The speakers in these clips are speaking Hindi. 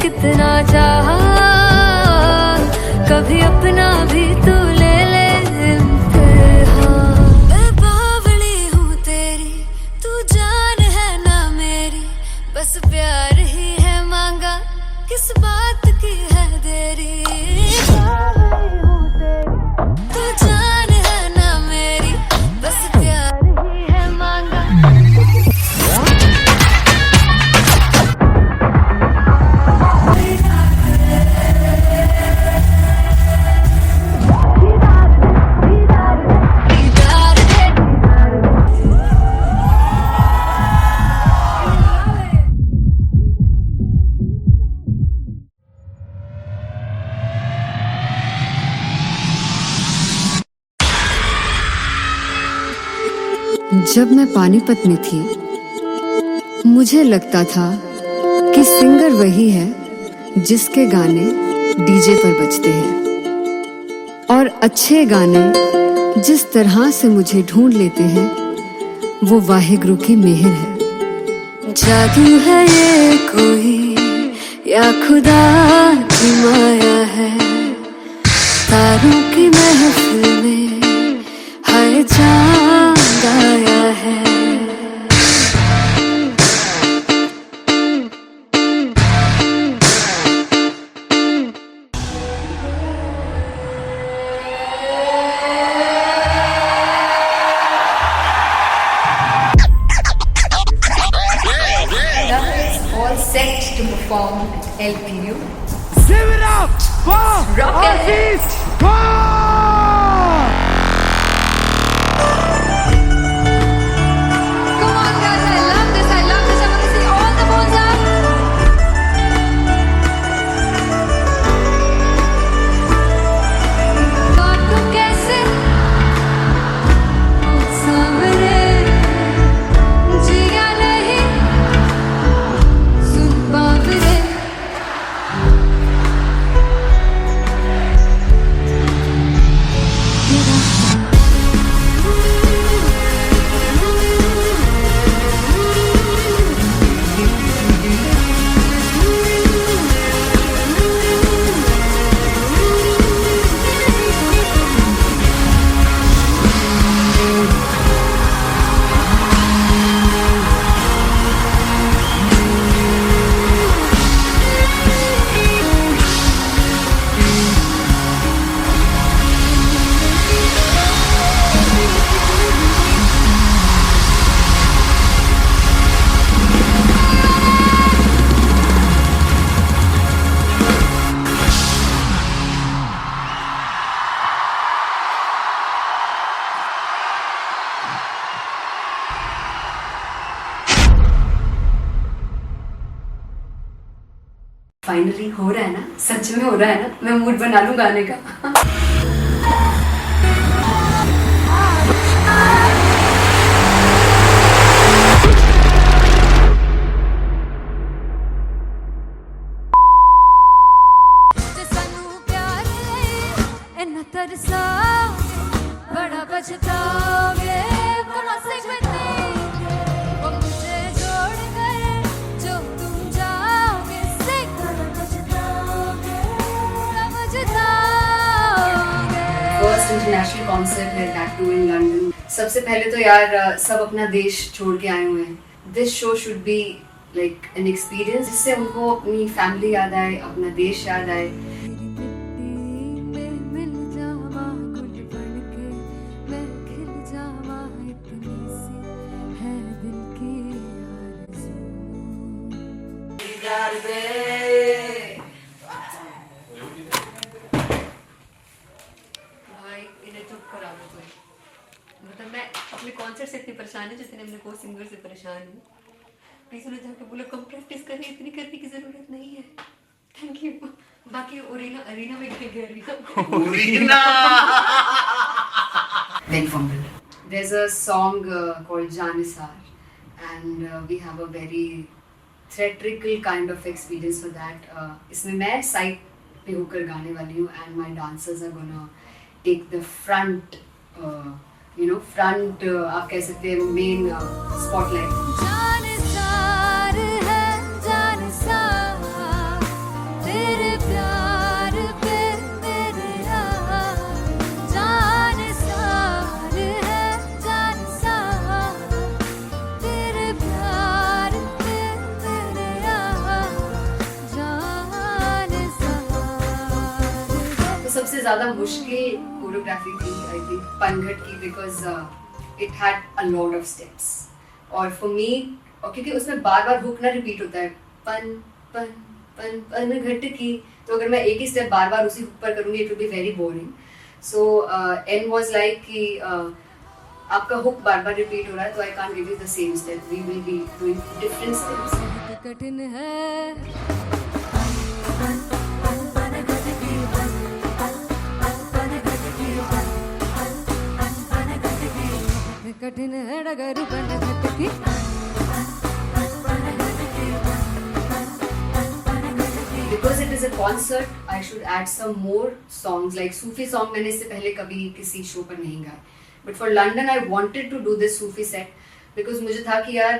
कितना चाहा, कभी अपना भी तू ले ले इम्तिहान। मैं बावली हूँ तेरी, तू जान है ना मेरी, बस प्यार ही है मांगा, किस बात की है देरी। बावली हूँ तेरी, तू जान है ना मेरी, बस प्यार ही है मांगा। जब मैं पानीपत में थी, मुझे लगता था कि सिंगर वही है जिसके गाने डीजे पर बजते हैं, और अच्छे गाने जिस तरह से मुझे ढूंढ लेते हैं वो वाहिगुरु की मेहर है। जादू है ये कोई या खुदा की माया है, तारों की महफिल में हाय चांद आया है। All set to perform LPU. Give it up for Rocket. Come on guys, I love this, I love this. I want to see all the balls up. और तू कैसे सामने जिया नहीं सुन पावरे। फाइनली हो रहा है ना, सच में हो रहा है ना, मैं मूड बना लूं गाने का। सानू प्यार इन्ना तरसाओगे, बड़ा पछताओगे, बड़ा सिखते वो मुझे जोड़ कर जो तुम जाओगे, बड़ा पछताओगे, समझताओगे। फर्स्ट इंटरनेशनल कॉन्सर्ट है दैट टू इन लंदन। सबसे पहले तो यार सब अपना देश छोड़ के आए हुए हैं। This show should be like an experience जिससे उनको अपनी फैमिली याद आए, अपना देश याद आए। भाई इन्हें चुप करा दो कोई। मतलब मैं अपने कॉन्सर्ट से इतनी परेशान हूँ जितने अपने को सिंगर से परेशान हूँ। प्लीज उन्हें जाके बोलो कम प्रैक्टिस करिए, इतनी करने की जरूरत नहीं है। Thank you. बाकी अरीना में गई arena Then fumble. There's a song called Janisar, and we have a very theatrical kind of experience for that. इसमें मैं साइड पे होकर गाने वाली हूँ, and my dancers are gonna take the front, front आप कह सकते हैं main spotlight. जानिसार है जानिसार, ज्यादा मुश्किल कोरियोग्राफी थी आई थिंक पनघट की, because it had a lot of steps और फॉर मी, और क्योंकि उसमें बार बार हुक ना रिपीट होता है, पन पन पन पनघट की, तो अगर मैं एक ही स्टेप बार बार उसी हुक पर करूंगी it will be very boring. So an was like कि आपका हुक बार बार रिपीट हो रहा है तो I can't give you the same step, we will be doing different steps. कठिन है कठिन है डगर पनघट की. Because it is a concert, I should add some more songs like Sufi song. मैंने इससे पहले कभी किसी शो पर नहीं गाया. But for London, I wanted to do this Sufi set because मुझे था कि यार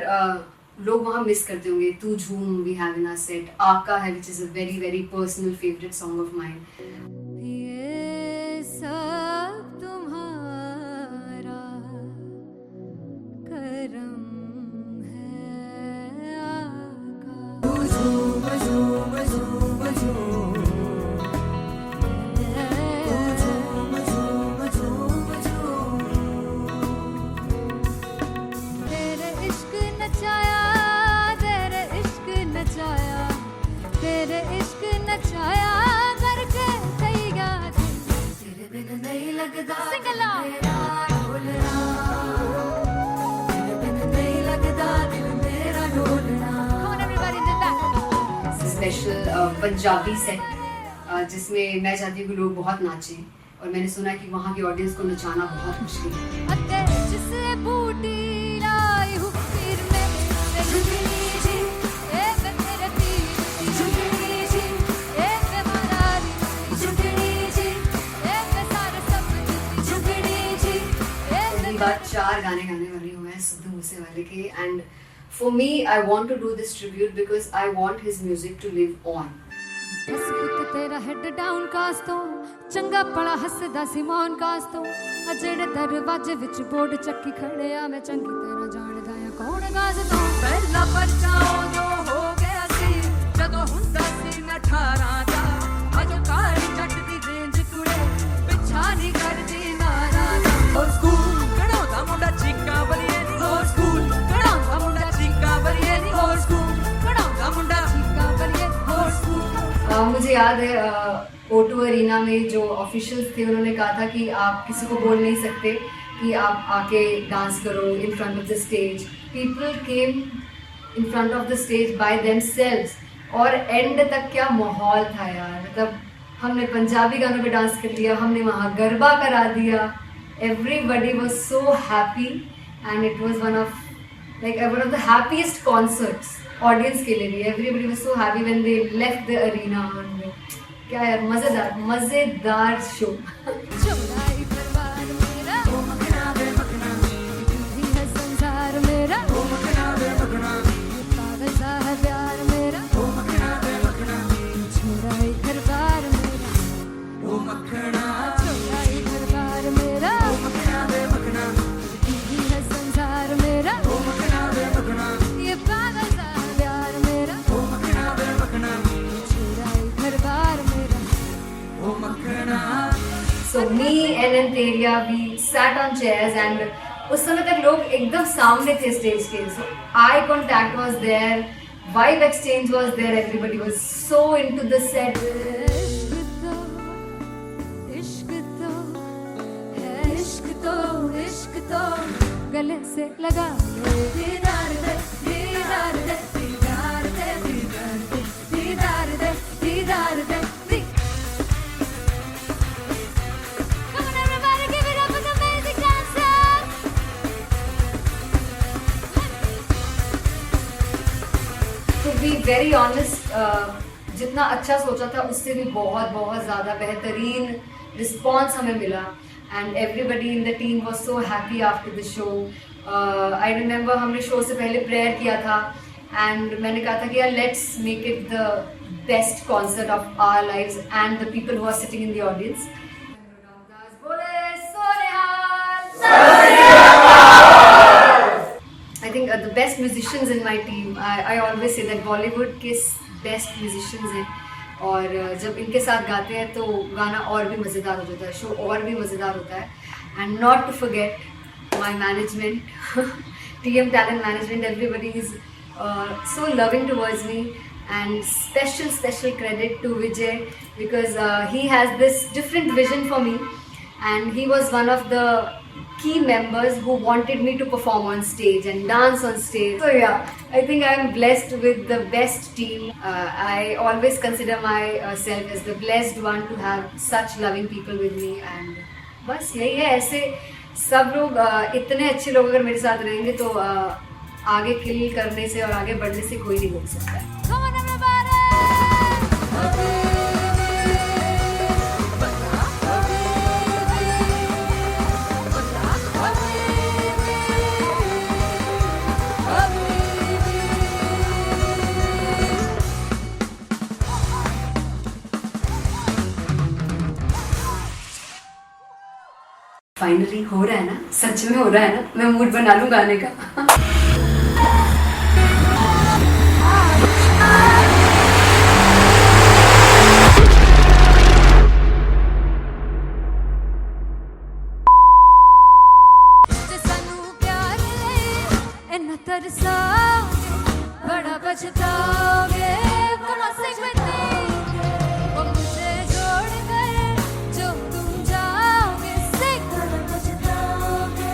लोग वहाँ मिस करते होंगे. तू झूम we have in our set. आका है which is a very very personal favorite song of mine. ये सब तुम्हारा करम है आका. तेरे इश्क नचाया, तेरे इश्क नचाया, तेरे इश्क नचाया करके सैया तेरे बिन नहीं लगदा मेरा ढोलना, तेरे बिन नहीं लगदा दिल मेरा ढोलना. Come on everybody do that. Special Punjabi set जिसमें मैं चाहती हूँ कि लोग बहुत नाचें और मैंने सुना कि वहाँ की ऑडियंस को नचाना बहुत मुश्किल है. अते जिससे बूटी लाई हूँ फिर में ते झुकनी जी ए पे मेरे तीर की झुकनी जी ए पे मरारी की झुकनी जी ए पे सारे सपने की झुकनी जी ए पहली बार 4 गाने गाने वाली हूँ मैं सिद्धू मूसेवाले के. And for me I want to do this tribute because I want his music to live on. बस पुत तेरा हेड डाउन कास तो चंगा पड़ा हसदा सिमोन कास तो अजड़े दरवाजे विच बोर्ड चक्की खड़े आ मैं चंगी तेरा जानदा आ कौन गाज तो ਪਹਿਲਾ ਬੱਚਾ ਉਦੋਂ ਹੋ ਗਿਆ ਸੀ ਜਦੋਂ ਹੁੰਦਾ ਸੀ ਮੈਂ 18 ਦਾ ਅਜੋ ਕਾਲੀ ਜੱਟ ਦੀ ਰੇਂਜ ਕੁੜੇ ਪਿੱਛਾ ਨਹੀਂ ਕਰਦੀ ਨਾਰਾ ਦਾ ਹੋਰ ਸਕੂਲ ਕਢਾਉਂਦਾ ਮੁੰਡਾ ਚੀਕਾਂ ਬਰੀਏ ਨਹੀਂ ਹੋਰ ਸਕੂਲ ਕਢਾਉਂਦਾ ਮੁੰਡਾ ਚੀਕਾਂ ਬਰੀਏ ਨਹੀਂ ਹੋਰ ਸਕੂਲ ਕਢਾਉਂਦਾ ਮੁੰਡਾ ਚੀਕਾਂ ਬਰੀਏ ਹੋਰ ਸਕੂਲ. मुझे याद है O2 अरीना में जो ऑफिशियल्स थे उन्होंने कहा था कि आप किसी को बोल नहीं सकते कि आप आके डांस करो in front of the stage. People came in front of the stage by themselves और एंड तक क्या माहौल था यार. मतलब हमने पंजाबी गानों पे डांस कर लिया, हमने वहाँ गरबा करा दिया. Everybody was so happy and it was one of the happiest concerts audience के लिए भी. Everybody was so happy when they left the arena. क्या यार मजेदार शो. चौराई परिवार मेरा ओ मखना बे मखना तू है संसार मेरा ओ मखना बे मखना पागल सा है प्यार मेरा ओ मखना बे मखना चौराई परिवार मेरा ਉਹ ਮੱਖਣਾ चौराई परिवार मेरा ਉਹ ਮੱਖਣਾ ਵੇ ਮੱਖਣਾ तू है संसार मेरा ਉਹ ਮੱਖਣਾ ਵੇ ਮੱਖਣਾ ये पागल सा है प्यार मेरा ਉਹ ਮੱਖਣਾ ਵੇ ਮੱਖਣਾ चौराई परिवार मेरा ਉਹ ਮੱਖਣਾ. So me and Anteria we sat on chairs and उस समय तक लोग एकदम सामने थे स्टेज के. So eye contact was there, vibe exchange was there, everybody was so into the set. इश्क तो है इश्क तो इश्क तो गले से लगा ले दीदार दे दीदार दे दीदार दे दीदार दे दीदार दे दीदार दे. Come on everybody, give it up for the amazing dancers. To be very honest, जितना अच्छा सोचा था उससे भी बहुत बहुत ज़्यादा बेहतरीन रिस्पॉन्स हमें मिला. And everybody in the team was so happy after the show. I remember हमने शो से पहले प्रेयर किया था एंड मैंने कहा था कि यार let's make it the best concert of our lives and the people who are sitting in the audience. I think the best musicians in my team. I always say that Bollywood के best musicians हैं और जब इनके साथ गाते हैं तो गाना और भी मज़ेदार हो जाता है, शो और भी मज़ेदार होता है. And not to forget my management, TM Talent Management, everybody is so loving towards me. And special credit to Vijay because he has this different vision for me, and he was one of the key members who wanted me to perform on stage and dance on stage. So yeah, I think I am blessed with the best team. I always consider myself as the blessed one to have such loving people with me. And बस यही है, ऐसे सब लोग इतने अच्छे लोग अगर मेरे साथ रहेंगे तो आगे किल करने से और आगे बढ़ने से कोई नहीं रोक सकता है. Come on everybody! फाइनली हो रहा है ना, सच में हो रहा है ना. मैं मूड बना लूं गाने का. बड़ा पछताओगे बड़ा से वो मुझे छोड़ कर जो तुम जाओगे से बड़ा पछताओगे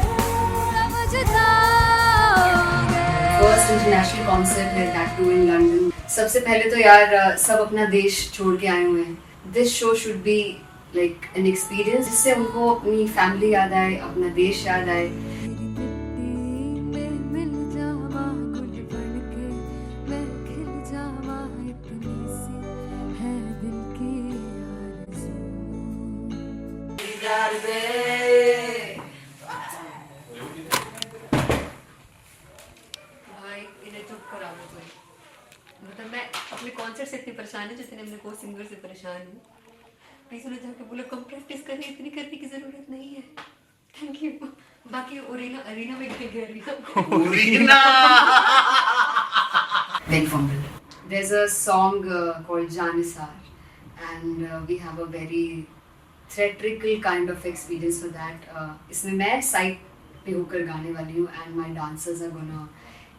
बड़ा पछताओगे. फर्स्ट इंटरनेशनल कॉन्सर्ट है, दैट टू इन लंदन. सबसे पहले तो यार सब अपना देश छोड़ के आए हुए हैं. This show should be like an experience जिससे उनको अपनी फैमिली याद आए, अपना देश याद आए. भाई इन्हें चुप करा दो कोई. मतलब मैं अपने कॉन्सर्ट से इतनी परेशान है जितने अपने को सिंगर से परेशान हूँ. प्लीज उन्हें जाके बोलो कम प्रैक्टिस करनी, इतनी करने की जरूरत नहीं है. Thank you. बाकी अरीना में गए arena Big fumble. There's a song called Janisar, and we have a very theatrical kind of experience for that. इसमें मैं साइड पे होकर गाने वाली हूँ, and my dancers are gonna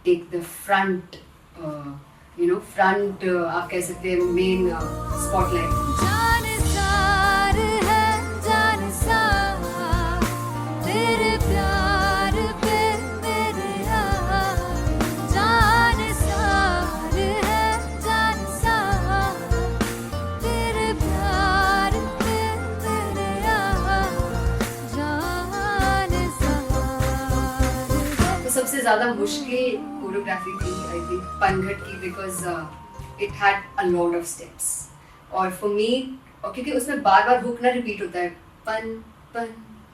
take the front, front आप कह सकते हैं main spotlight. जानसार है जानसार तेरे प्यार पे मेरे यार. जानसार है जानसार तेरे प्यार पे मेरे यार. जानसार तो सबसे ज़्यादा मुश्किल कोरियोग्राफी थी आई थिंक पनघट की, because it had a lot of steps. और फॉर मी, और क्योंकि उसमें बार बार हुक ना रिपीट होता है, पन पन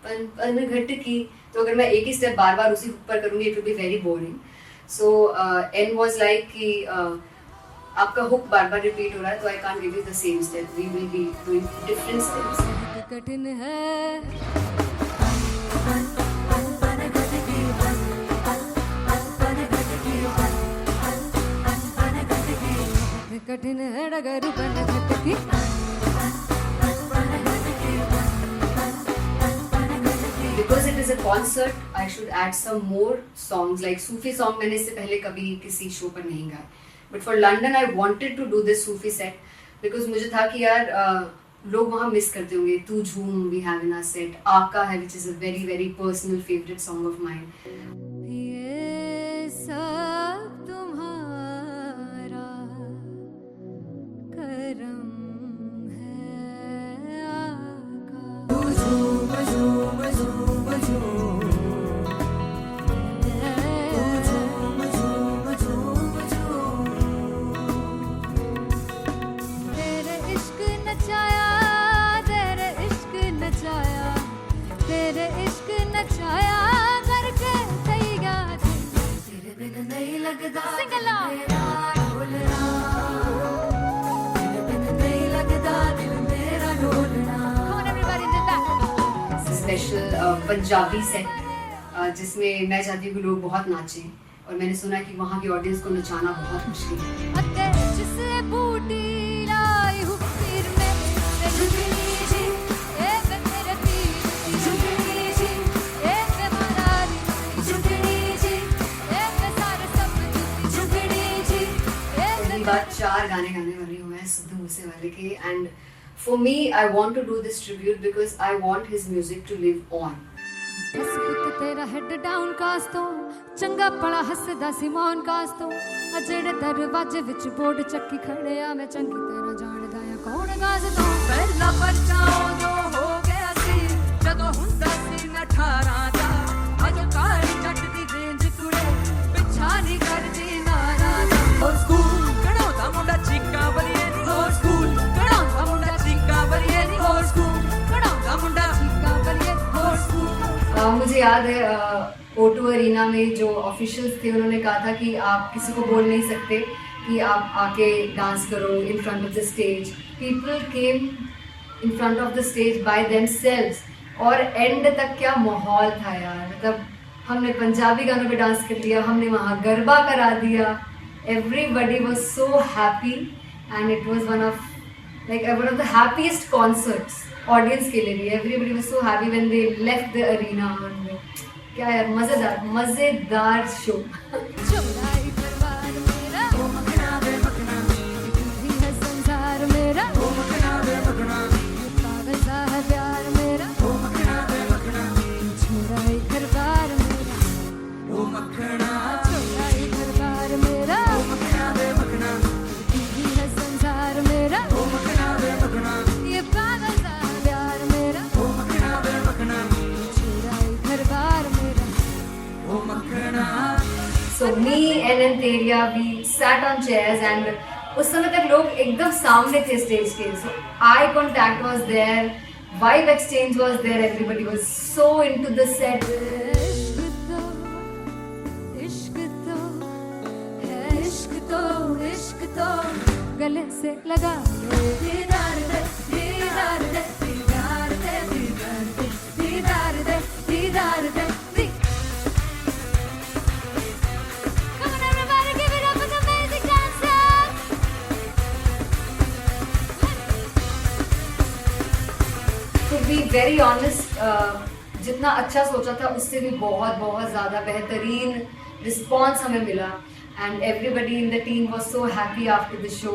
पन पन घट की, तो अगर मैं एक ही स्टेप बार बार उसी हुक पर करूँगी it will be very boring. So an was like कि आपका हुक बार बार रिपीट हो रहा है तो I can't give you the same step, we will be doing different steps. कठिन है कठिन है डगर बनघट की. Because it is a concert, I should add some more songs like Sufi song. मैंने इससे पहले कभी किसी शो पर नहीं गाया. But for London, I wanted to do this Sufi set because मुझे था कि यार लोग वहाँ मिस करते होंगे. तू झूम we have in our set. आका है which is a very very personal favorite song of mine. ये सब तुम्हारा करम है आका. झूम झूम झूम झूम झूम झूम झूम झूम. तेरे इश्क नचाया तेरे इश्क नचाया तेरे इश्क नचाया करके तैयार. तेरे बिन नहीं लगदा मेरा ढोलना, तेरे बिन नहीं लगदा दिल मेरा ढोलना. Come on everybody did that. Special Punjabi set जिसमें मैं चाहती हूँ कि लोग बहुत नाचें, और मैंने सुना कि वहाँ की ऑडियंस को नचाना बहुत मुश्किल है. अते जिसे बूटी लाई हूँ बाद 4 गाने गाने वाली हूँ मैं सिद्धू मूसेवाले के, and for me I want to do this tribute because I want his music to live on. बस पुੱਤ तेरा हेड डाउन कास तो चंगा भला हसदा सी मौन कास तो आ जेड़े दरवाजे विच बोर्ड चक्की खड़े आ मैं चंगी तरह जानदा आ कौन गाज तो ਪਹਿਲਾ ਬੱਚਾ ਉਦੋਂ ਹੋ ਗਿਆ ਸੀ ਜਦੋਂ ਹੁੰਦਾ ਸੀ ਮੈਂ 18 ਦਾ ਅਜੋ ਕਾਲੀ ਜੱਟ ਦੀ ਰੇਂਜ ਕੁੜੇ ਪਿੱਛਾ ਨਹੀਂ ਕਰਦੀ ਨਾਰਾ ਦਾ ਹੋ ਸਕੂਲ ਕਢਾਉਂਦਾ ਮੁੰਡਾ ਚੀਕਾਂ ਬਲੀਏ ਨੀ ਹੋ ਸਕੂਲ ਕਢਾਉਂਦਾ ਮੁੰਡਾ ਚੀਕਾਂ ਬਲੀਏ ਨੀ ਹੋ ਸਕੂਲ ਕਢਾਉਂਦਾ ਮੁੰਡਾ ਚੀਕਾਂ ਬਲੀਏ ਹੋ ਸਕੂਲ। मुझे याद है O2 अरीना में जो ऑफिशियल्स थे उन्होंने कहा था कि आप किसी को बोल नहीं सकते कि आप आके डांस करो in front of the stage. People came in front of the stage by themselves और एंड तक क्या माहौल था यार, मतलब हमने पंजाबी गानों पे डांस कर लिया, हमने वहाँ गरबा करा दिया, everybody was so happy and it was one of the happiest concerts audience के लिए भी। Everybody was so happy when they left the arena. क्या यार मजेदार शो। चौड़ाई परिवार मेरा ओ मखना वे मखना भी है संसार मेरा ओ मखना वे मखना पागल सा है प्यार मेरा ओ मखना वे मखना चौड़ाई परिवार मेरा ओ मखना चौड़ाई परिवार मेरा ओ मखना वे मखना भी है संसार मेरा ओ मखना वे मखना ये पागल सा है प्यार मेरा ओ मखना वे मखना चौड़ाई परिवार मेरा। So me and Anteria, we sat on chairs and उस समय तक लोग एकदम सामने थे स्टेज के, so eye contact was there, vibe exchange was there, everybody was so into the set. इश्क तो है इश्क तो गले से लगा दीदार दे दीदार दे दीदार दे दीदार दे दीदार दे दीदार दे। Come on everybody, give it up for the amazing dancers. To be very honest, जितना अच्छा सोचा था उससे भी बहुत ज़्यादा बेहतरीन रिस्पॉन्स हमें मिला and everybody in the team was so happy after the show.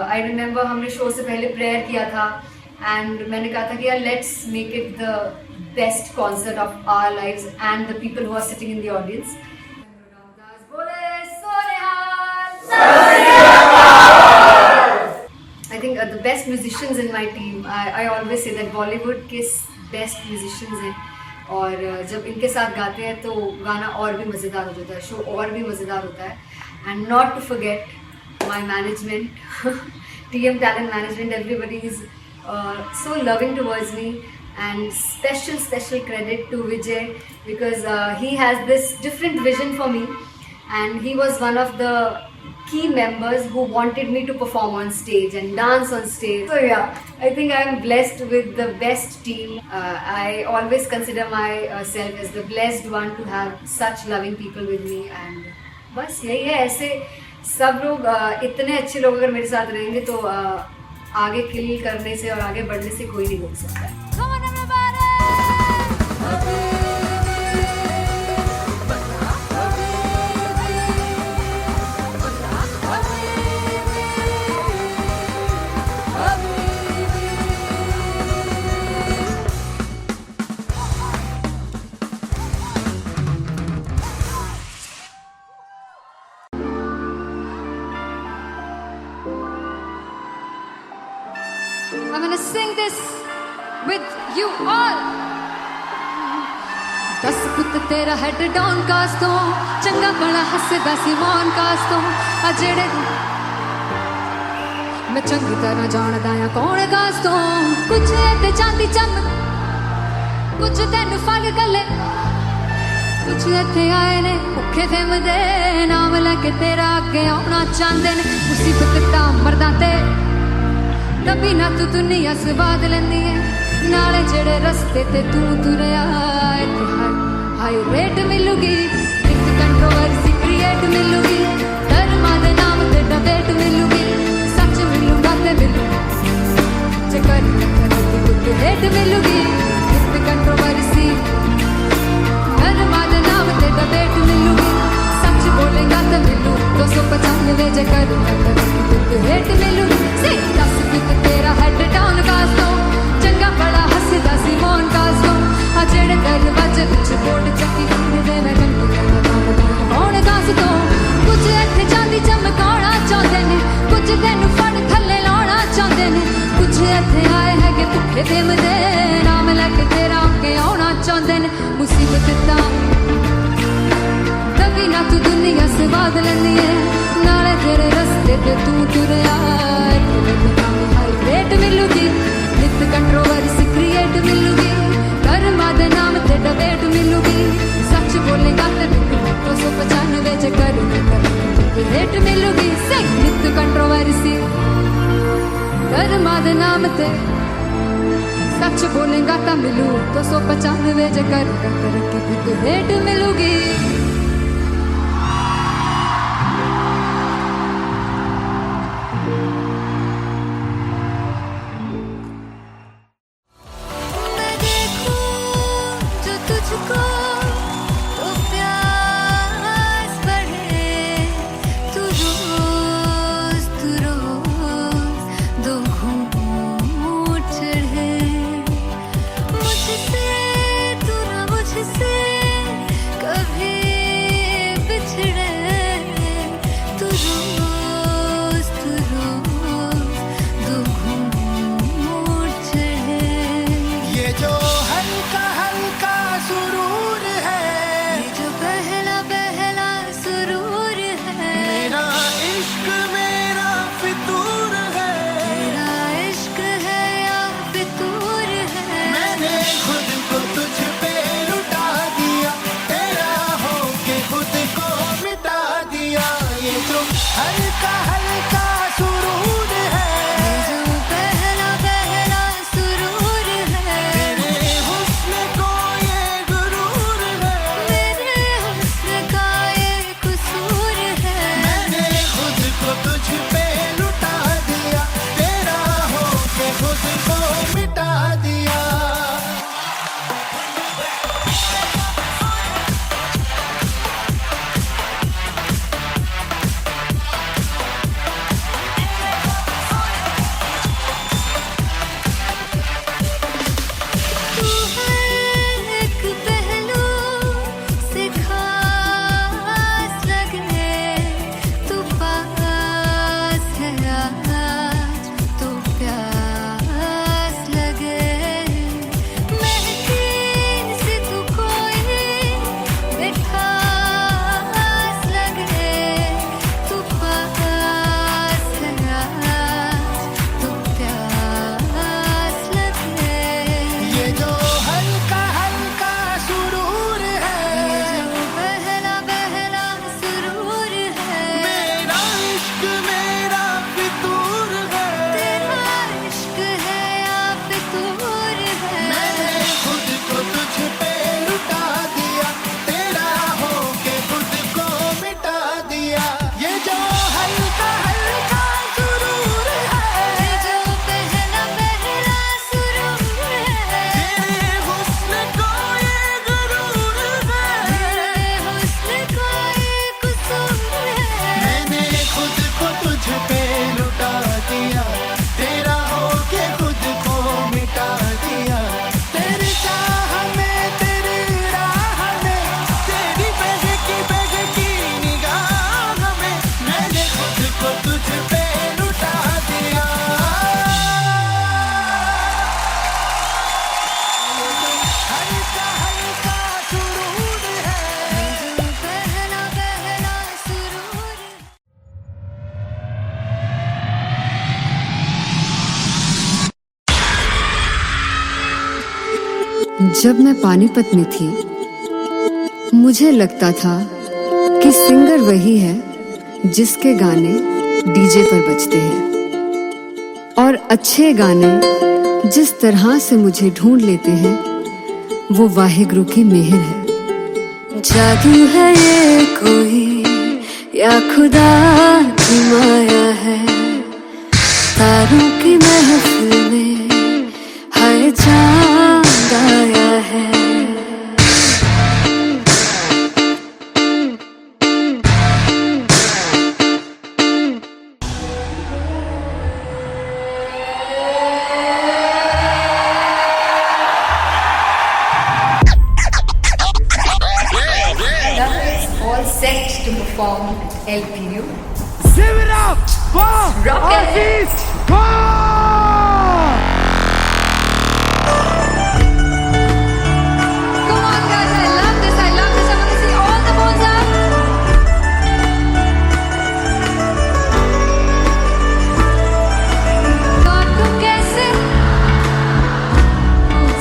I remember हमने शो से पहले प्रेयर किया था एंड मैंने कहा था कि यार let's make it the best concert of our lives and the people who are sitting in the audience. I think the best musicians in my team, I always say that Bollywood के best musicians हैं और जब इनके साथ गाते हैं तो गाना और भी मज़ेदार हो जाता है, शो और भी मज़ेदार होता है। And not to forget my management, TM Talent Management, everybody is so loving towards me and special credit to Vijay because he has this different vision for me and he was one of the key members who wanted me to perform on stage and dance on stage. So yeah, I think I am blessed with the best team. I always consider myself as the blessed one to have such loving people with me and बस यही है। ऐसे सब लोग इतने अच्छे लोग अगर मेरे साथ रहेंगे तो आगे किल करने से और आगे बढ़ने से कोई नहीं रोक सकता है। Come on everybody. I'm gonna sing this with you all. दस पुੱਤ तेरा हेड डाउन कास तो चंगा भला हसदा सी मौन कास तो आ जेड़े मैं चंगी तरह जानदा आ कौन कास तो कुछ ते चांदी चम कुछ तेन फल गले कुछ इत्थे आए ने भुखे फिमदे नाम लैके तेरा अगे आउणा चाहंदे ने मुसीबत दा मरदा ते तभी ना तू दुनिया स्वाद लेंदी है नाले जेड़े रस्ते ते तू तुरया इत्थे हाई रेट मिलूगी एक कंट्रोवर्सी क्रिएट मिलूगी धर्मा दे नाम ते डिबेट मिलूगी सच मिलूगा ते मिलू जे कर तो रेट मिलूगी एक कंट्रोवर्सी धर्मा दे नाम ते डिबेट मिलूगी सच बोलेगा ते मिलू 295 जे कर 195 च कर हेट मिलूगी सही नित कंट्रोवर्सी धर्मा दे नाम ते सच बोलेगा ता मिलू 295 च कर हेट मिलूगी मैं देखूं जो तुझको तो प्यास बढ़े तू रोज दो घूंट चढ़े मुझसे तू ना मुझसे कभी बिछड़े तू रोज दो घूंट चढ़े ये जो हल्का हल्का सुरूर है, ये जो पहला पहला सुरूर है मेरा इश्क मेरा फितूर है। तेरा इश्क है या फितूर है मैंने खुद को तुझ पे लुटा दिया, तेरा होके खुद को मिटा दिया। ये जो हल्का हल्का सुरूर है, ये जो पहला पहला सुरूर है तेरे हुस्न को ये गुरूर है। मेरे हुस्न का ये कसूर है मैंने खुद को तुझ पे लुटा दिया, तेरा होके खुद को मिटा दिया। तू हर एक पहलू से खास लगे तू पास है आज तो प्यास लगे महकी से तू कोई मिठास लगे तू पास है आज तो प्यास लगे ये जो हल्का हल्का सुरूर है, जो पहला पहला सुरूर है मेरा इश्क मेरा फितूर है। तेरा इश्क है या फितूर है मैंने खुद को तुझ पे लुटा दिया, तेरा होके खुद को मिटा दिया। ये जो हल्का हल्का सुरूर है, ये जो पहला पहला सुरूर है तेरे हुस्न को ये गुरूर है। मेरे हुस्न का ये कसूर है मैंने खुद को तुझ पे लुटा दिया, तेरा होके खुद को मिटा दिया। तेरी चाह में तेरी राह में तेरी बहकी निगाह में मैंने खुद को तुझ पे लुटा दिया। हल्का हल्का सुरूर है, जो पहला पहला सुरूर है जब मैं पानीपत में थी मुझे लगता था कि सिंगर वही है जिसके गाने डीजे पर बजते हैं और अच्छे गाने जिस तरह से मुझे ढूंढ लेते हैं वो वाहिगुरु की मेहर है। जादू है ये कोई या खुदा की माया है तारों की महफिल में हर चांद आया है All set to perform at LPU. Give it up for Rocket. Aziz Khan! Come on guys, I love this, I love this. I want to see all the balls up. काटो कैसे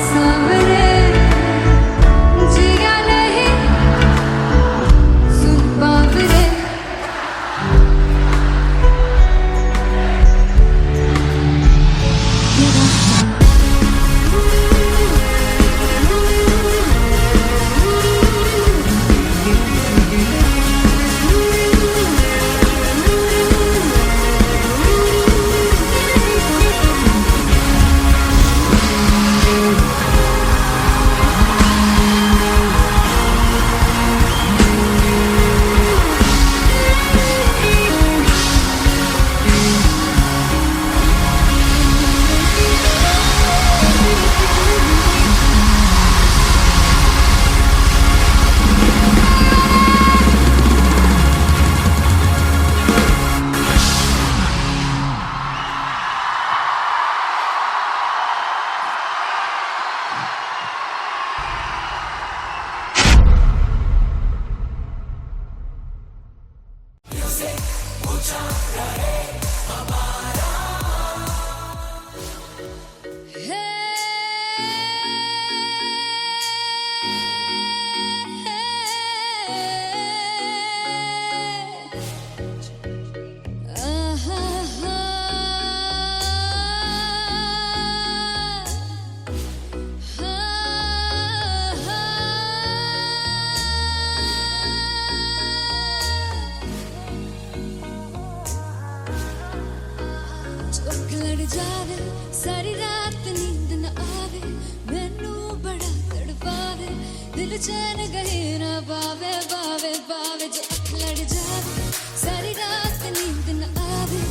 सामने जिया नहीं सुन चैन गए ना बावे बावे बावे जो अख लड़ जावे सारी रात नींद न आवे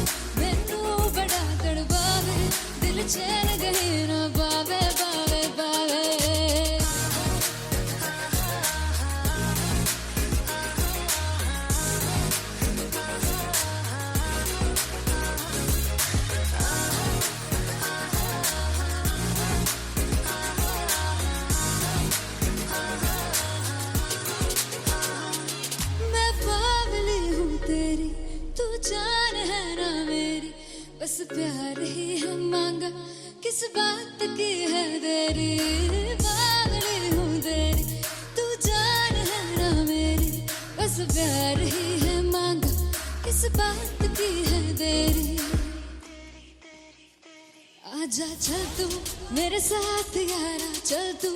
मैनू बड़ा तड़पावे दिल चैन गए ना बावे बावे बावे मैं बावली हूँ तेरी तू जान है ना मेरी बस प्यार ही है मांगा किस बात की है देरी बावली हूँ तेरी तू जान है ना मेरी बस प्यार ही है मांगा किस बात की है देरी आजा चल तू मेरे साथ यारा चल तू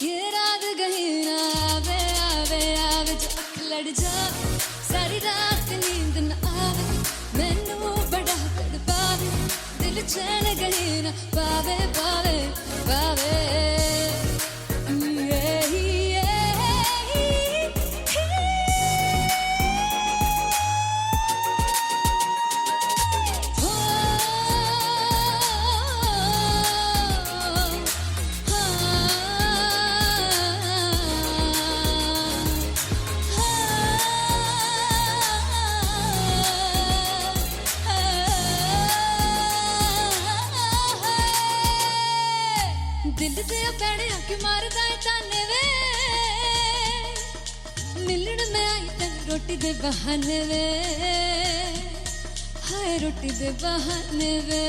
ये रात गई ना आवे आवे आवे जो अख लड़ जावे सारी रात नींद न आवे मैनू बड़ा तड़पावे दिल चैन गई ना पावे पावे पावे दिल दे पैड़े आके मारदा है ताने वे मिलण में आई तन रोटी दे बहाने वे हाय रोटी दे बहाने वे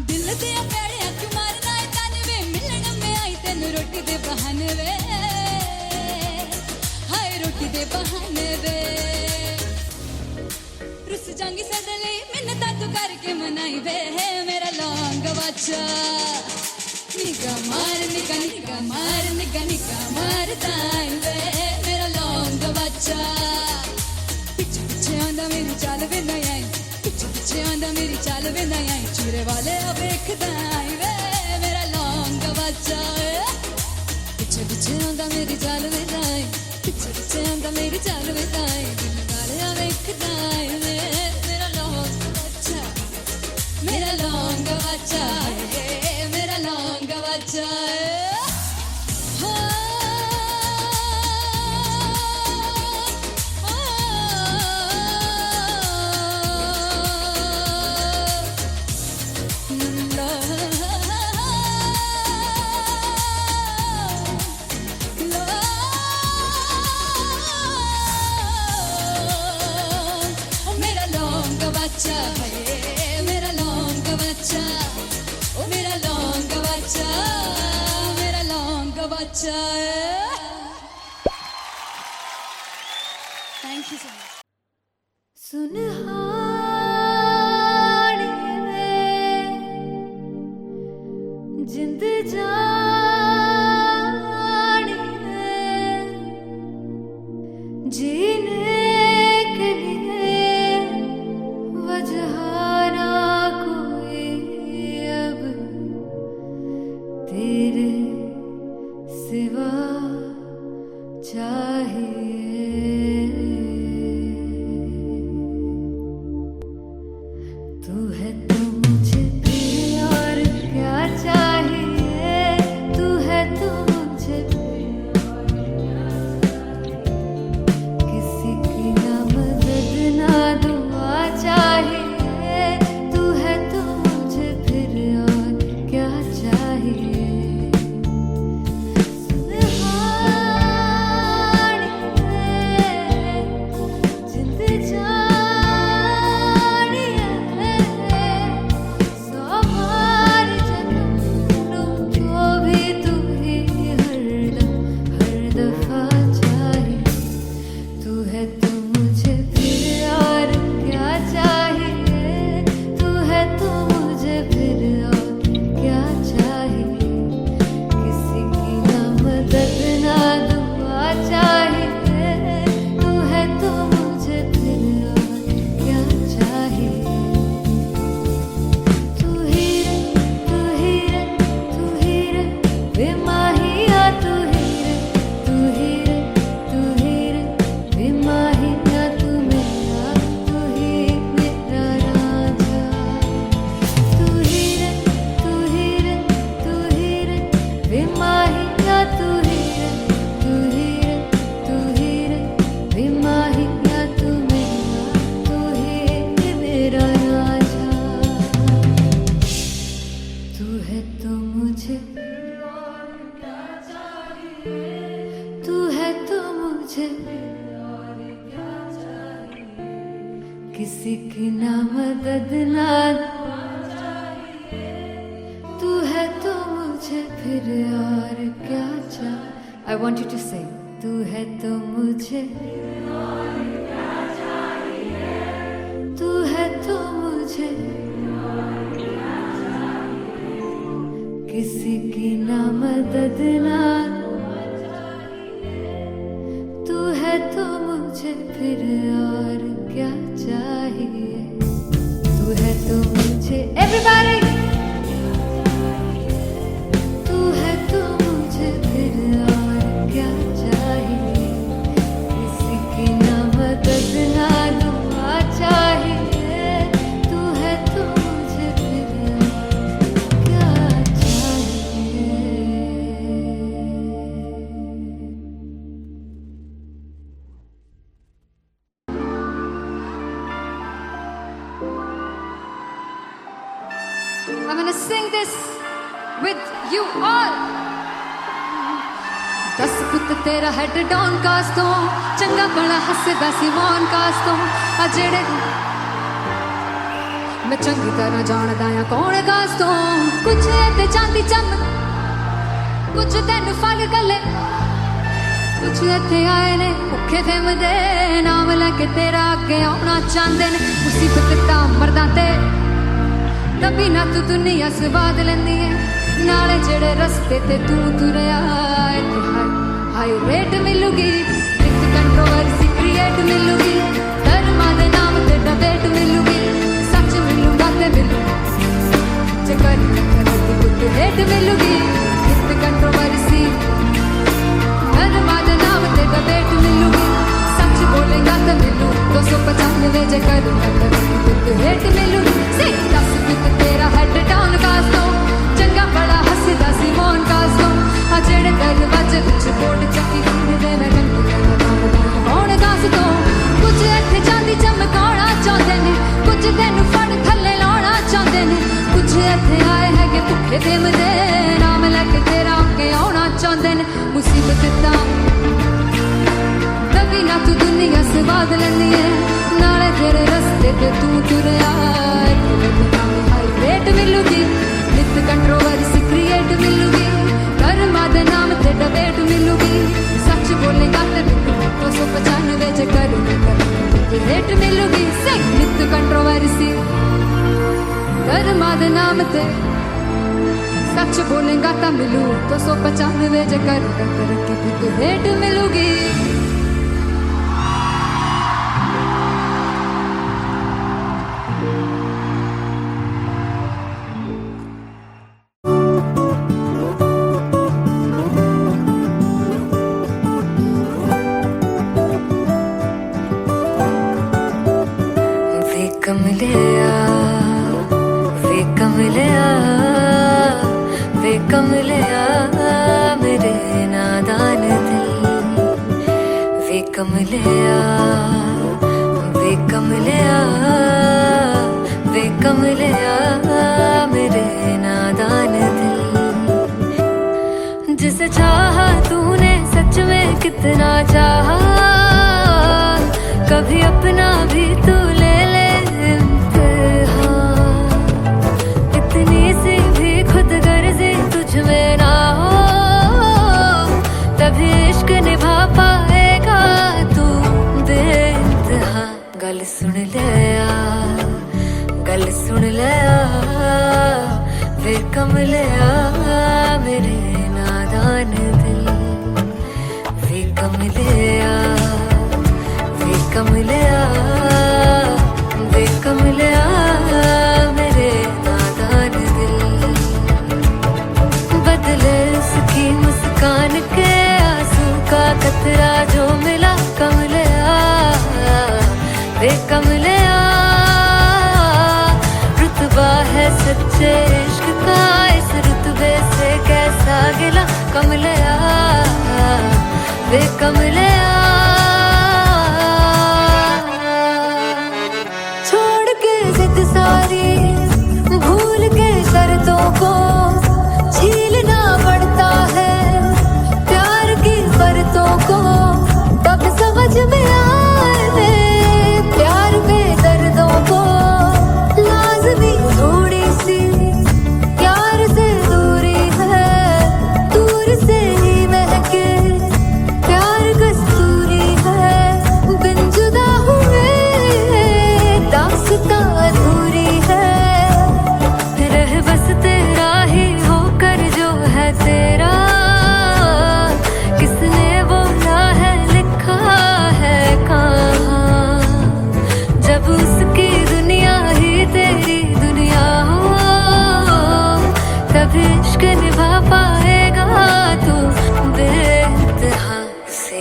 दिल दे पैड़े आके मारदा है ताने वे मिलण में आई तन रोटी दे बहाने वे हाय रोटी दे बहाने वे रुस जांगी सदले मिन्नता तू करके मनाई वे है मेरा लौंग बच्चा निगा मार दाई वे मेरा लौंग बच्चा पिछे पिछे आंदा मेरी चाल वे नहीं आई पिछे पिछे आंदा मेरी चाल वे नहीं आई चूरे वाले वेखदा आई वे मेरा लौंग बच्चा पिछे पिछे आंदा मेरी चाल वे नहीं आई पिछे पिछे आंदा मेरी चाल वे नहीं आई दिल वाले वेखदा आई वे मेरा लौंग बच्चा मेरा लौंग बच्चा मेरा लौंग बच्चा मेरा लौंग बच्चा मेरा लौंग बच्चा ओ मेरा लौंग बच्चा मेरा लौंग बच्चा thank you so much Sunhani में जिंद जानी में जीने के लिए वजह ना कोई अब तेरे सिवा चाहिए तू है तो मुझे प्रिय और क्या चाहिए तू है तो मुझे प्रिय और क्या चाहिए किसी की ना मदद ना दुआ चाहिए तू है तो मुझे फिर और क्या चाहिए सुनहानी में मुझे किसी की ना मदद ना तू है तो मुझे फिर और क्या चाहिए. I want you to sing. तू है तो मुझे तू है तो मुझे किसी की ना मदद ना तू है तो मुझे फिर और क्या चाहिए. तू है तो मुझे everybody तू है तो मुझे फिर और क्या चाहिए. किसी की ना मदद ना दुआ चाहिए. तू है तो मुझे फिर और क्या चाहिए. I'm gonna sing this with you all. दस पुत तेरा हेड डॉन कास तो चंगा बड़ा हसदा सिमोन कास तो आ जेड़े मैं चंगी तरह जानदा आ कौन कास तो कुछ ते चांदी चम कुछ तेन फल गले कुछ इत्थे आए ने भुखे फेमदे नाम लैके तेरा अगे आउणा चाहंदे ने. मुसीबत दा मरदा ते तभी ना तू दुनिया स्वाद लैंदी है. नाले जेड़े रस्ते ते तू तुरया इत्थे हाई रेट मिलूगी. विद कंट्रोवर्सी क्रिएट मिलूगी. धर्मा दे नाम ते डिबेट मिलूगी. सच मिलूगा ते मिलू जे करी कुछ रेट मिलूगी. विद कंट्रोवर्सी धर्मा दे नाम ते डिबेट मिलूगी. सच बोलेगा तो मिलू 295 जे करी कुछ रेट मिलूगी. दस पुत तेरा हेड डाउन कास तो चंगा बड़ा हसदा सिमोन कास तो आ जेड़े दरवाजे विच बोर्ड चक्की घूमदे मैं कौन कास तो कुछ इत्थे चांदी चमकाउणा चाहंदे ने. कुछ तेनू फड़ थल्ले लाउणा चाहंदे ने. कुछ इत्थे आए हैगे भुखे फेमदे नाम लैके तेरा अगे आउणा चाहंदे ने. मुसीबत दा तभी ना तू दुनिया स्वाद लैंदी है. नाले तेरे रस्ते ते तू तुरया रेट मिलूगी. विद कंट्रोवर्सी क्रिएट मिलूगी. धर्मा दे नाम ते डिबेट मिलूगी. सच बोलेगा ते मिलू 295 जे करी रेट मिलूगी. विद कंट्रोवर्सी धर्मा दे नाम ते सच बोलेगा ता मिलू 295 जे करी रेट मिलूगी. कमलिया मेरे नादान दिल वे कमलिया वे कमलिया वे कमलिया मेरे नादान दिल. जिसे चाहा तूने सच में कितना चाहा. कभी अपना भी तू ले ले इम्तिहान. इतनी सी भी खुद गर्जी तुझ में ना हो तभी इश्क निभा पाएगा तू बेइंतहा. गल सुन ले गल सुन ले वे कमलिया मेरे नादान दिल वे कमलिया वे कमलिया वे कमलिया मेरे नादान दिल. बदले उसकी मुस्कान के आंसू का कतरा जो मिला कमलिया वे कमलिया. रुतबा है सच्चे इश्क का इस रुतबे से कैसा गिला कमलिया वे कमलिया. छोड़ के जिद सारी भूल के शर्तों को छीलना पड़ता है. प्यार की शर्तों को कब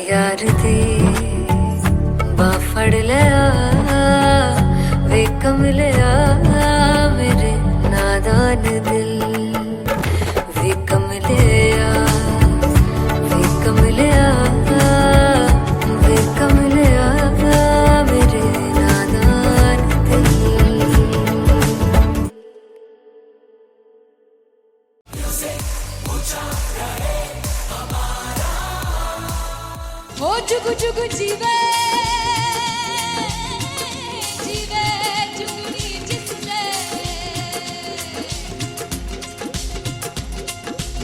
यार दी बाह फड़ लिया वे कमलिया मेरे नादान दिल वे कमलिया वे कमलिया वे कमलिया मेरे नादान दिल। हो जुगु जुगु जीवे जीवे जुगनी जिससे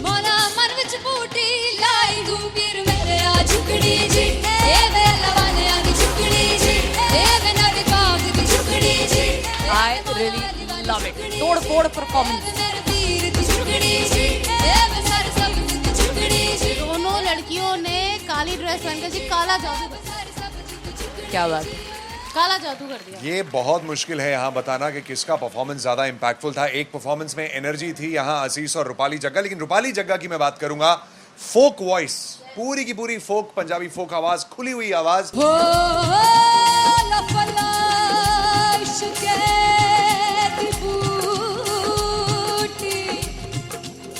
मोला मन विच बूटी लाई गुबीर मेरे आ झुकड़ी जी ए वे लवाने आ झुकड़ी जी ए वे नड़ बाग दी झुकड़ी जी। I really love it. तोड़ फोड़ परफॉर्मेंस। मेरे वीर दी झुकड़ी जी ए वे सर सब दी झुकड़ी जी। दोनों लड़कियों ने काली ड्रेस पहनकर जी काला जादू कर क्या बात है। काला जादू कर दिया। ये बहुत मुश्किल है यहाँ बताना कि किसका परफॉर्मेंस ज्यादा इंपैक्टफुल था। एक परफॉर्मेंस में एनर्जी थी यहाँ असीस और रूपाली जग्गा, लेकिन रूपाली जग्गा की मैं बात करूंगा फोक वॉइस, पूरी की पूरी फोक पंजाबी फोक आवाज, खुली हुई आवाज। हो लफला इश्क़े दी बूटी।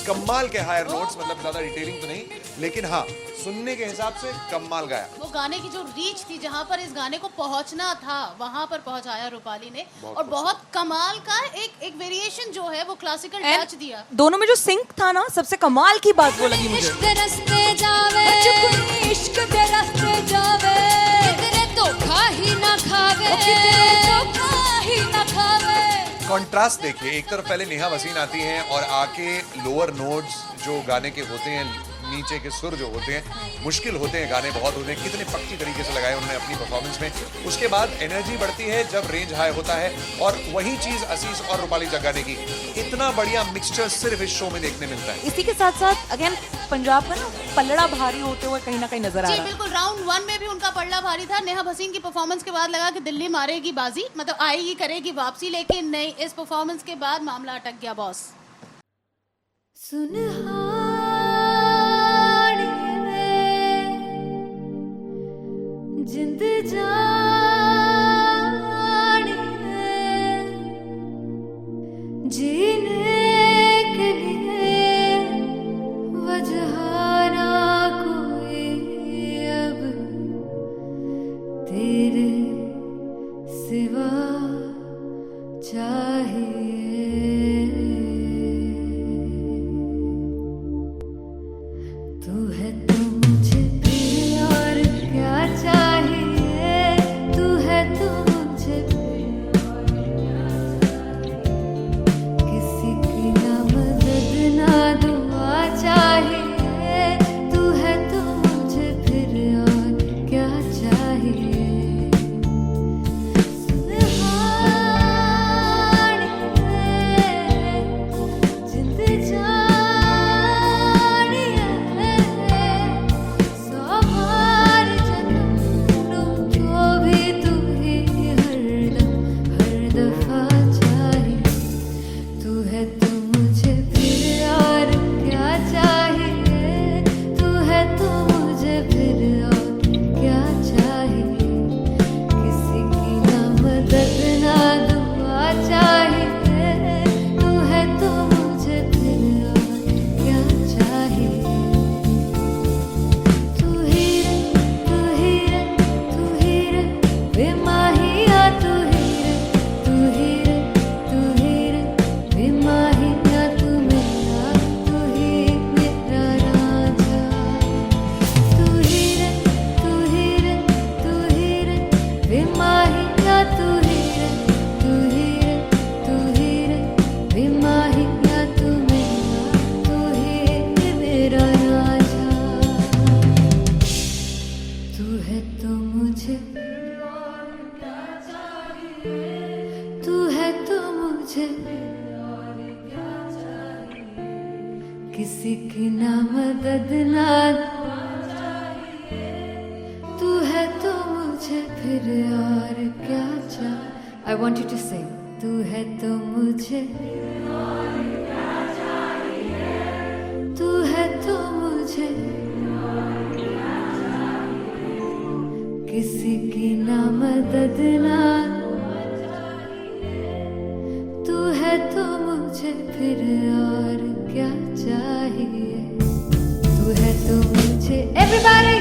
कमाल के हायर नोट्स, मतलब ज्यादा डिटेलिंग तो नहीं, लेकिन हाँ सुनने के हिसाब से कमाल गाया। वो गाने की जो रीच थी, जहाँ पर इस गाने को पहुंचना था वहां पर पहुंचाया रूपाली ने, और बहुत कमाल का एक वेरिएशन जो है वो क्लासिकल टच दिया। दोनों में जो सिंक था ना, सबसे कमाल की बात वो लगी मुझे। इश्क दे रस्ते जावे चुपनी इश्क दे रस्ते जावे कितने धोखा ही ना खावे कितने धोखा ही ना खावे। कॉन्ट्रास्ट देखिए, एक तरफ पहले नेहा वसीम आती हैं और आके लोअर नोट्स जो गाने के होते हैं, नीचे के सुर जो होते हैं, मुश्किल होते हैं, गाने बहुत होते हैं, कितने पक्की तरीके से लगाए उन्होंने अपनी परफॉर्मेंस में। उसके बाद एनर्जी बढ़ती है जब रेंज हाई होता है, और वही चीज असीस और रूपाली जग्गा ने की। इतना बढ़िया मिक्सचर सिर्फ इस शो में देखने मिलता है। इसी के साथ साथ अगेन पंजाब का ना पलड़ा भारी होते हुए कहीं ना कहीं नजर आ जी रहा है। बिल्कुल, राउंड 1 में भी उनका पलड़ा भारी था। नेहा भसीन की परफॉर्मेंस के बाद लगा कि दिल्ली मारेगी बाजी, मतलब आएगी करेगी वापसी, लेकिन नहीं, इस परफॉर्मेंस के बाद मामला अटक गया बॉस। सुनहानी में जिंद जानी है जीने के लिए वजह ना कोई अब तेरे सिवा चाहिए। तू है तो मुझे फिर और क्या चाहिए, तू है तो मुझे फिर और क्या चाहिए। किसी की ना मदद ना दुआ चाहिए, तू है तो मुझे फिर और क्या चाहिए। सुनहानी में जिंद जानी है सौ बार जन्म लूं तो भी तू ही हरदम हर दफा चाहिए। तू है तो मुझे फिर और क्या चाहिए, तू है तो मुझे फिर और क्या चाहिए। किसी की ना मदद ना दुआ चाहिए, तू है तो मुझे फिर और क्या चाहिए। तू ही रे तू ही रे तू ही रे बेमाहिया, तू ही रे तू ही रे तू ही रे बेमाहिया, तू मेरा तू ही मेरा राजा। तू ही रे तू ही रे तू ही रे बेमाहिया, तू ही रे तू ही रे तू ही रे बेमाहिया, तू मेरा तू ही मेरा राजा। तू है तो मुझे तू है तो मुझे किसी की ना मदद ना तू है तो मुझे फिर और क्या चाहिए। I want you to sing. तू है तो मुझे तू है तो मुझे किसी की ना मदद ना तू है तो मुझे फिर और क्या चाहिए तू है तो मुझे एवरीबॉडी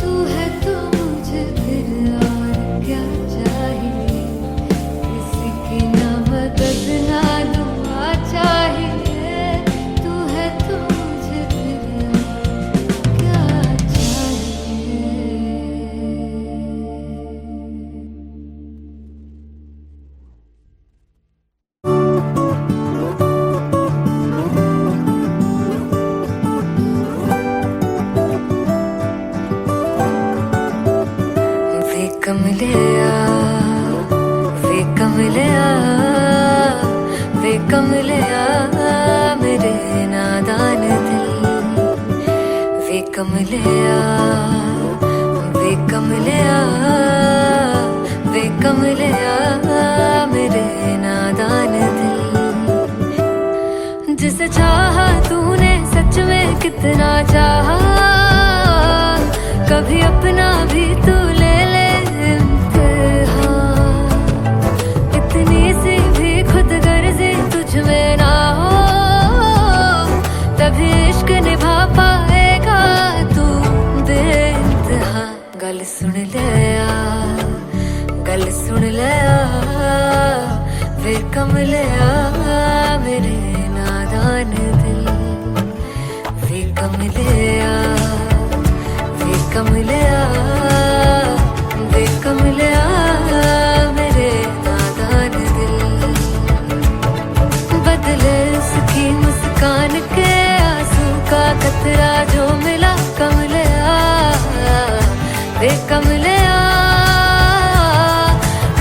तू है तो मुझे फिर और क्या चाहिए किसी की ना मदद ना दुआ चाहिए तू है तो मुझे फिर और क्या चाहिए वे कमलिया वे कमलिया वे कमलिया मेरे नादान दिल वे कमलिया वे कमलिया वे कमलिया मेरे नादान दिल जिसे चाहा तूने सच में कितना चाहा कभी अपना भी तू ले ले इम्तिहान इतनी सी भी खुद गर्जी तुझ में ना हो तभी इश्क निभा पाएगा तू बेइंतहा गल सुन ले गल सुन ले वे कमलिया मेरे नादान दिल वे कमलिया वे कमलिया वे कमलिया मेरे नादान दिल बदले उसकी मुस्कान के आंसू का कतरा जो मिला कमलिया वे कमलिया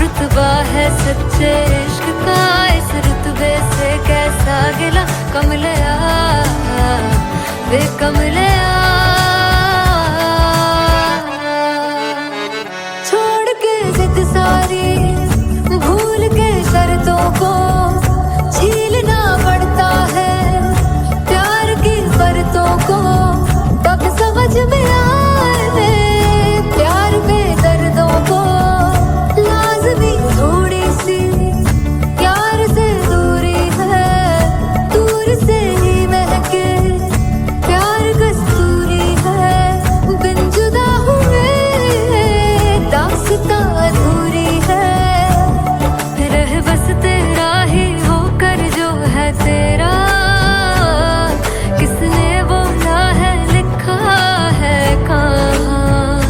रुतबा है सच्चे इश्क का इस रुतबे से कैसा गिला कमलिया वे कमलिया छोड़ के जिद सारी भूल के शर्तों को झीलना पड़ता है प्यार की शर्तों को तब समझ में आए प्यार में दर्दों को लाजमी थोड़ी सी प्यार से दूरी है दूर से ही महके प्यार कस्तूरी है बिन जुदा हुए दास्तां अधूरी है रह बस तेरा ही होकर जो है तेरा किसने बोला है लिखा है कहाँ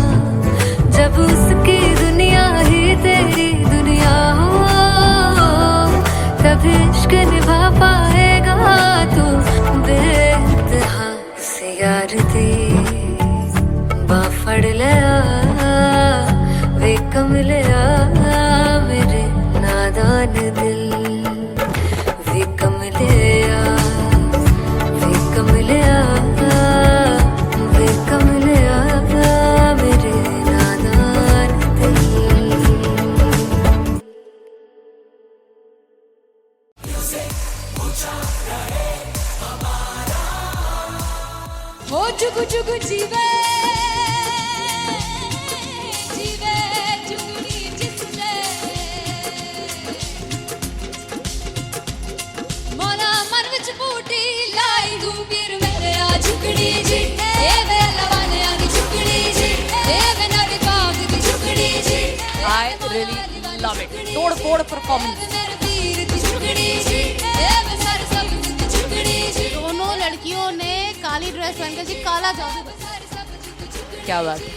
जब उसकी दुनिया ही तेरी दुनिया हो तभी इश्क निभा पाएगा तू बेइंतहा से यार दी बाफड़ लिया वे कमलिया मेरे नादान दिल वे कमलिया वे कमलिया वे कमलिया मेरे नादान दिल हो जुगु जुगु जीवे जीवे जुगनी जिसने मोला मन विच बूटी लाई गुबीर मेरे आ झुकड़ी जी ए वे लवाने आनी झुकड़ी जी ए वे नड़ी बाग की झुकड़ी जी I really love it. तोड़ फोड़ परफॉर्मेंस मेरे वीर की झुकड़ी जी ए वे सर सब की झुकड़ी जी दोनों लड़कियों ने काली ड्रेस पहनकर जी काला जादू कर दिया क्या बात है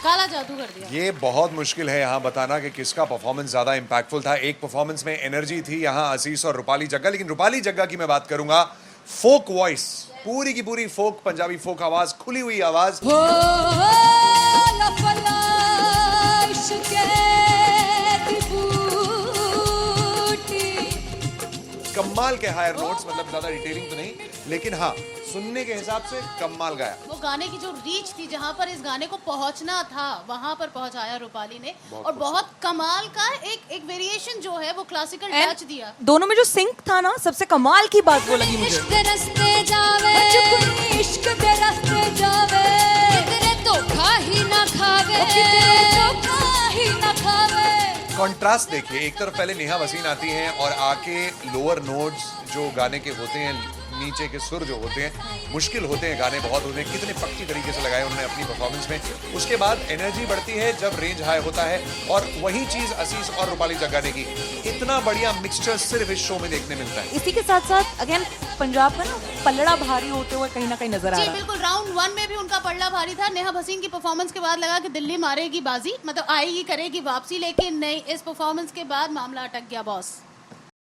काला जादू कर दिया ये बहुत मुश्किल है यहाँ बताना कि किसका परफॉर्मेंस ज्यादा इंपैक्टफुल था एक परफॉर्मेंस में एनर्जी थी यहाँ असीस और रूपाली जग्गा लेकिन रूपाली जग्गा की मैं बात करूंगा फोक वॉइस पूरी की पूरी फोक पंजाबी फोक आवाज खुली हुई आवाज हो लफला इश्क़े दी बूटी कमाल के हायर नोट्स मतलब ज्यादा डिटेलिंग तो नहीं लेकिन हाँ सुनने के हिसाब से कमाल गाया वो गाने की जो रीच थी जहाँ पर इस गाने को पहुंचना था वहां पर पहुंचाया रूपाली ने और बहुत कमाल का एक वेरिएशन जो है वो क्लासिकल टच दिया दोनों में जो सिंक था ना सबसे कमाल की बात वो लगी मुझे इश्क दे रस्ते जावे इश्क दे रस्ते जावे कितने धोखा कंट्रास्ट देखिए, एक तरफ पहले नेहा वसीन आती हैं और आके लोअर नोट्स जो गाने के होते हैं, नीचे के सुर जो होते हैं, मुश्किल होते हैं, गाने बहुत होते हैं, कितने पक्की तरीके से लगाए उन्होंने अपनी परफॉर्मेंस में। उसके बाद एनर्जी बढ़ती है जब रेंज हाई होता है, और वही चीज असीस और रूपाली जग्गाने की, इतना बढ़िया मिक्सचर सिर्फ इस शो में देखने मिलता है। इसी के साथ साथ अगेन पंजाब का ना पलड़ा भारी होते हुए कहीं ना कहीं नजर आ जी रहा है। बिल्कुल, राउंड 1 में भी उनका पलड़ा भारी था। नेहा भसीन की परफॉर्मेंस के बाद लगा कि दिल्ली मारेगी बाजी, मतलब आएगी, करेगी वापसी, लेकिन नहीं, इस परफॉर्मेंस के बाद मामला अटक गया बॉस।